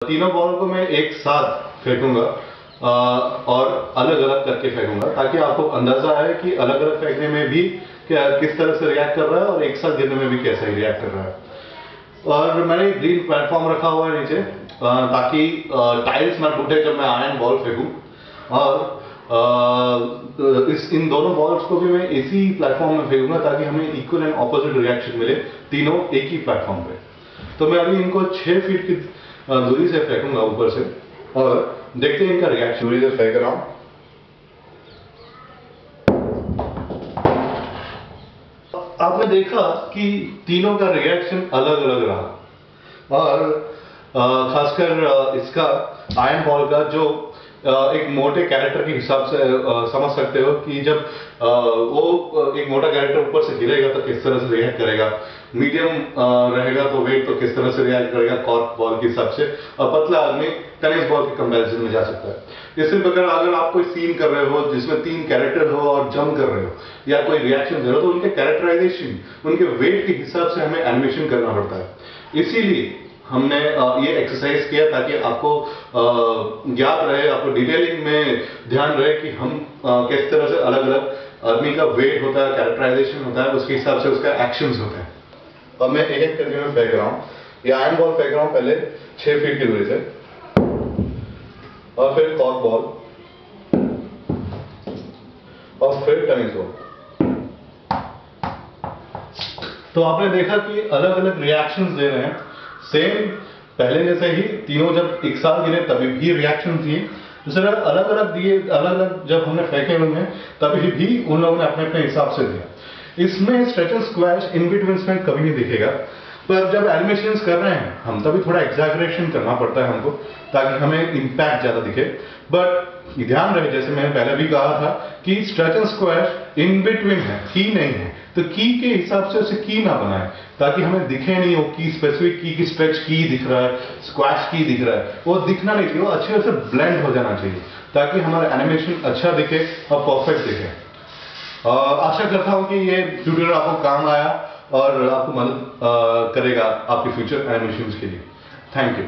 तीनों बॉल को मैं एक साथ फेंकूंगा और अलग अलग करके फेंकूंगा ताकि आपको अंदाजा आए कि अलग अलग फेंकने में भी किस तरह से रिएक्ट कर रहा है और एक साथ गिरने में भी कैसे रिएक्ट कर रहा है। और मैंने ग्रीन प्लेटफॉर्म रखा हुआ है नीचे ताकि टाइल्स ना टूटे जब मैं आयरन बॉल फेंकूं। और इन दोनों बॉल्स को भी मैं इसी प्लेटफॉर्म में फेंकूंगा ताकि हमें इक्वल एंड ऑपोजिट रिएक्शन मिले तीनों एक ही प्लेटफॉर्म पे। तो मैं अभी इनको 6 फीट की दूरी से फेंकूंगा ऊपर से और देखते हैं इनका रिएक्शन। दूरी से फेंक रहा हूं। आपने देखा कि तीनों का रिएक्शन अलग अलग रहा और खासकर इसका आयरन बॉल का जो एक मोटे कैरेक्टर के हिसाब से समझ सकते हो कि जब वो एक मोटा कैरेक्टर ऊपर से गिरेगा तो किस तरह से रिएक्ट करेगा, मीडियम रहेगा तो वेट तो किस तरह से रिएक्ट करेगा कॉर्क बॉल के हिसाब से, और पतला आदमी टेनिस बॉल के कंपैरिजन में जा सकता है। इसी प्रकार अगर आप कोई सीन कर रहे हो जिसमें 3 कैरेक्टर हो और जंप कर रहे हो या कोई रिएक्शन दे रहे हो तो उनके कैरेक्टराइजेशन, उनके वेट के हिसाब से हमें एनिमेशन करना पड़ता है। इसीलिए हमने ये एक्सरसाइज किया ताकि आपको ज्ञात रहे, आपको डिटेलिंग में ध्यान रहे कि हम किस तरह से अलग अलग आदमी का वेट होता है, कैरेक्टराइजेशन होता है, उसके हिसाब से उसका एक्शंस होते हैं। अब मैं एक एक करके मैं फेंक रहा हूँ। ये आयरन बॉल फेंक रहा हूँ पहले 6 फीट की दूरी से, और फिर कॉर्क बॉल, और फिर टेनिस बॉल। तो आपने देखा कि अलग अलग रिएक्शंस दे रहे हैं, सेम पहले जैसे ही तीनों जब एक साथ गिरे तभी भी रिएक्शन दिए, दूसरे अलग अलग दिए, अलग अलग जब हमने फेंके उनमें तभी भी उन लोगों ने अपने अपने हिसाब से दिया। इसमें stretch and squash in between में कभी नहीं दिखेगा, पर जब एनिमेशंस कर रहे हैं हम तभी थोड़ा एग्जैगरेशन करना पड़ता है हमको ताकि हमें इम्पैक्ट ज्यादा दिखे। बट ध्यान रहे, जैसे मैंने पहले भी कहा था कि stretch and squash in between है, की नहीं है, तो की के हिसाब से उसे की ना बनाए ताकि हमें दिखे नहीं हो कि स्पेसिफिक की स्ट्रेच की दिख रहा है, स्क्वैश की दिख रहा है, वो दिखना नहीं चाहिए, वो अच्छे तरह से ब्लेंड हो जाना चाहिए ताकि हमारा एनिमेशन अच्छा दिखे और परफेक्ट दिखे। आशा करता हूं कि ये ट्यूटोरियल आपको काम आया और आपको मदद करेगा आपके फ्यूचर एनिमेशंस के लिए। Thank you.